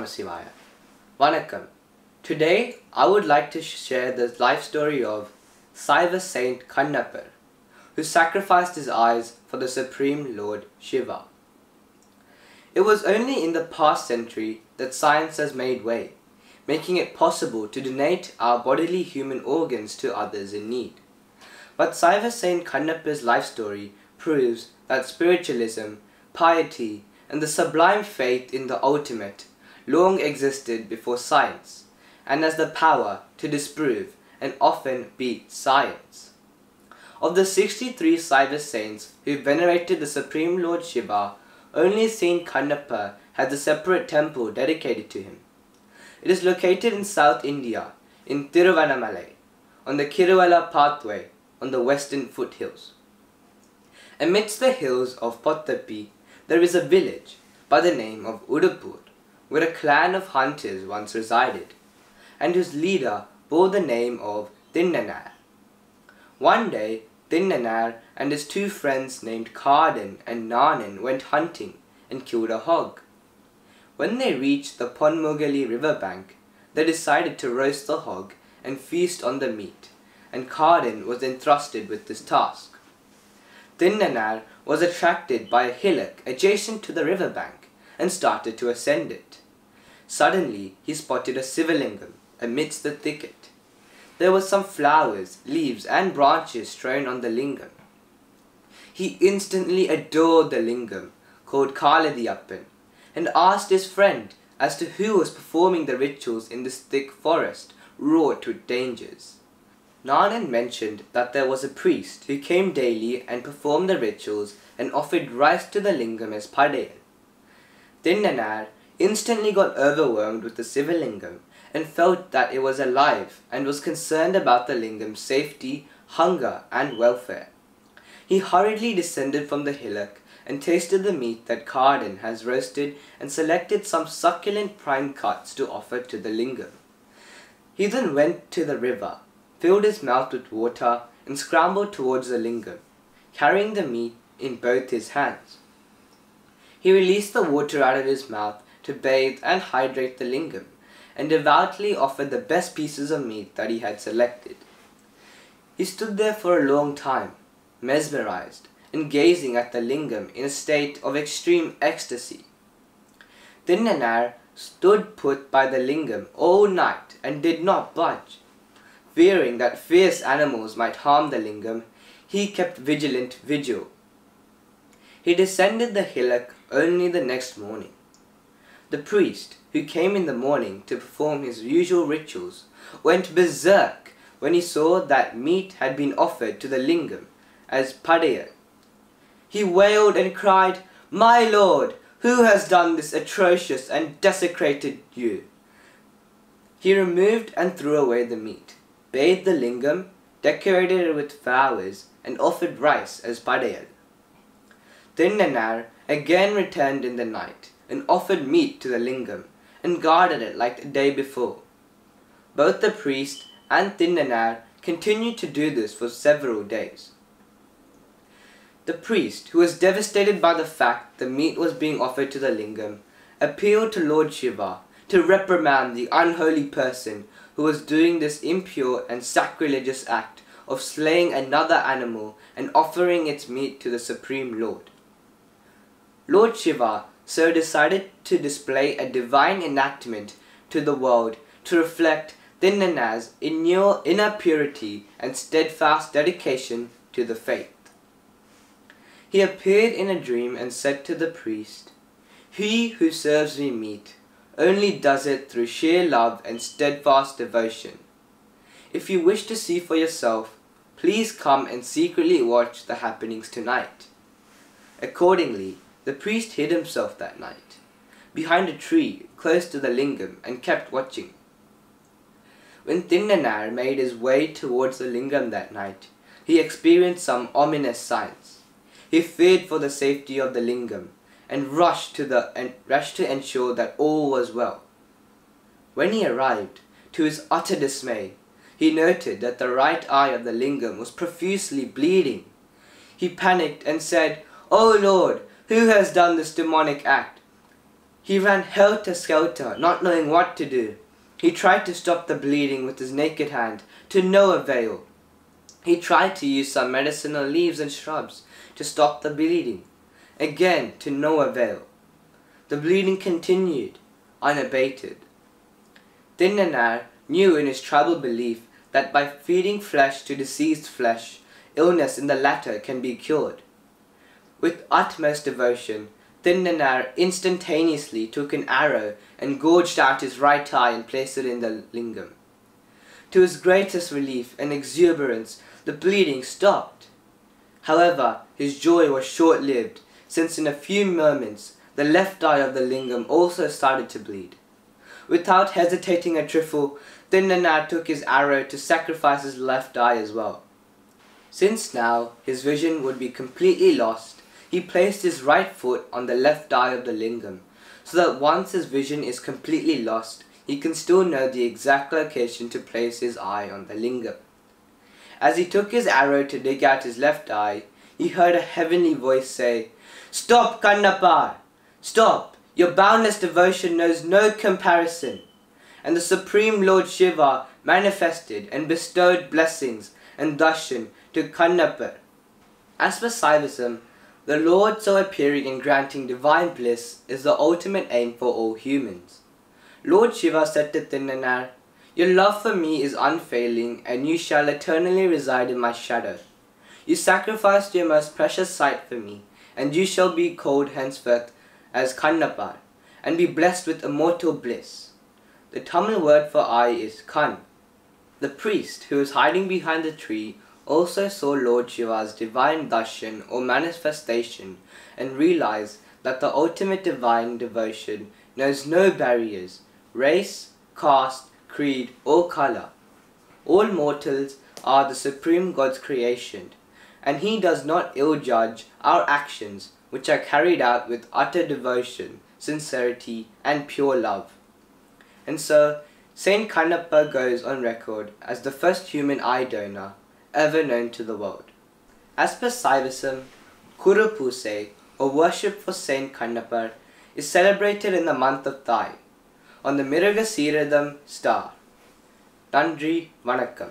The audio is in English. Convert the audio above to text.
Namah Vanakkam. Today I would like to share the life story of Saiva Saint Kannappar, who sacrificed his eyes for the Supreme Lord Shiva. It was only in the past century that science has made way, making it possible to donate our bodily human organs to others in need. But Saiva Saint Kannappar's life story proves that spiritualism, piety, and the sublime faith in the ultimate long existed before science, and has the power to disprove and often beat science. Of the 63 Saiva saints who venerated the Supreme Lord Shiva, only Saint Kannappar has a separate temple dedicated to him. It is located in South India, in Tiruvannamalai, on the Kiruvalla pathway on the western foothills. Amidst the hills of Pottapi, there is a village by the name of Udupur, where a clan of hunters once resided, and whose leader bore the name of Thennadu. One day, Thennadu and his two friends named Kardan and Nanan went hunting and killed a hog. When they reached the Ponmugali riverbank, they decided to roast the hog and feast on the meat, and Kardan was entrusted with this task. Thennadu was attracted by a hillock adjacent to the riverbank and started to ascend it. Suddenly, he spotted a Sivalingam amidst the thicket. There were some flowers, leaves, and branches strewn on the lingam. He instantly adored the lingam, called Kaladiyappan, and asked his friend as to who was performing the rituals in this thick forest wrought with dangers. Nanan mentioned that there was a priest who came daily and performed the rituals and offered rice to the lingam as padayal. Thennadu instantly got overwhelmed with the Sivalingam and felt that it was alive and was concerned about the lingam's safety, hunger, and welfare. He hurriedly descended from the hillock and tasted the meat that Kardan has roasted and selected some succulent prime cuts to offer to the lingam. He then went to the river, filled his mouth with water, and scrambled towards the lingam, carrying the meat in both his hands. He released the water out of his mouth to bathe and hydrate the lingam, and devoutly offered the best pieces of meat that he had selected. He stood there for a long time, mesmerized, and gazing at the lingam in a state of extreme ecstasy. Thennadu stood put by the lingam all night and did not budge. Fearing that fierce animals might harm the lingam, he kept vigilant vigil. He descended the hillock only the next morning. The priest, who came in the morning to perform his usual rituals, went berserk when he saw that meat had been offered to the lingam as padayal. He wailed and cried, "My lord, who has done this atrocious and desecrated you?" He removed and threw away the meat, bathed the lingam, decorated it with flowers, and offered rice as padayal. Thennadu again returned in the night and offered meat to the lingam and guarded it like the day before. Both the priest and Thennadu continued to do this for several days. The priest, who was devastated by the fact the meat was being offered to the lingam, appealed to Lord Shiva to reprimand the unholy person who was doing this impure and sacrilegious act of slaying another animal and offering its meat to the Supreme Lord. Lord Shiva so decided to display a divine enactment to the world to reflect Thennadu's inner purity and steadfast dedication to the faith. He appeared in a dream and said to the priest, "He who serves me meat only does it through sheer love and steadfast devotion. If you wish to see for yourself, please come and secretly watch the happenings tonight." Accordingly, the priest hid himself that night, behind a tree close to the lingam, and kept watching. When Thennadu made his way towards the lingam that night, he experienced some ominous signs. He feared for the safety of the lingam, and rushed to ensure that all was well. When he arrived, to his utter dismay, he noted that the right eye of the lingam was profusely bleeding. He panicked and said, "O Lord, who has done this demonic act?" He ran helter-skelter, not knowing what to do. He tried to stop the bleeding with his naked hand, to no avail. He tried to use some medicinal leaves and shrubs to stop the bleeding. Again, to no avail. The bleeding continued, unabated. Thennadu knew in his tribal belief that by feeding flesh to diseased flesh, illness in the latter can be cured. With utmost devotion, Thennadu instantaneously took an arrow and gouged out his right eye and placed it in the lingam. To his greatest relief and exuberance, the bleeding stopped. However, his joy was short-lived, since in a few moments the left eye of the lingam also started to bleed. Without hesitating a trifle, Thennadu took his arrow to sacrifice his left eye as well. Since now his vision would be completely lost, he placed his right foot on the left eye of the lingam, so that once his vision is completely lost, he can still know the exact location to place his eye on the lingam. As he took his arrow to dig out his left eye, he heard a heavenly voice say, "Stop, Kannappar! Stop! Your boundless devotion knows no comparison." And the Supreme Lord Shiva manifested and bestowed blessings and darshan to Kannappar. As per Saivism, the Lord so appearing and granting divine bliss is the ultimate aim for all humans. Lord Shiva said to Thennadu, "Your love for me is unfailing, and you shall eternally reside in my shadow. You sacrificed your most precious sight for me, and you shall be called henceforth as Kannappar, and be blessed with immortal bliss." The Tamil word for eye is Kan. The priest who was hiding behind the tree also saw Lord Shiva's divine darshan or manifestation and realized that the ultimate divine devotion knows no barriers, race, caste, creed or color. All mortals are the Supreme God's creation, and He does not ill-judge our actions which are carried out with utter devotion, sincerity and pure love. And so, Saint Kannappar goes on record as the first human eye donor ever known to the world. As per Saivism, Kuru Puse, or worship for Saint Kannappar, is celebrated in the month of Thai, on the Miragasiradam star. Nandri Vanakkam.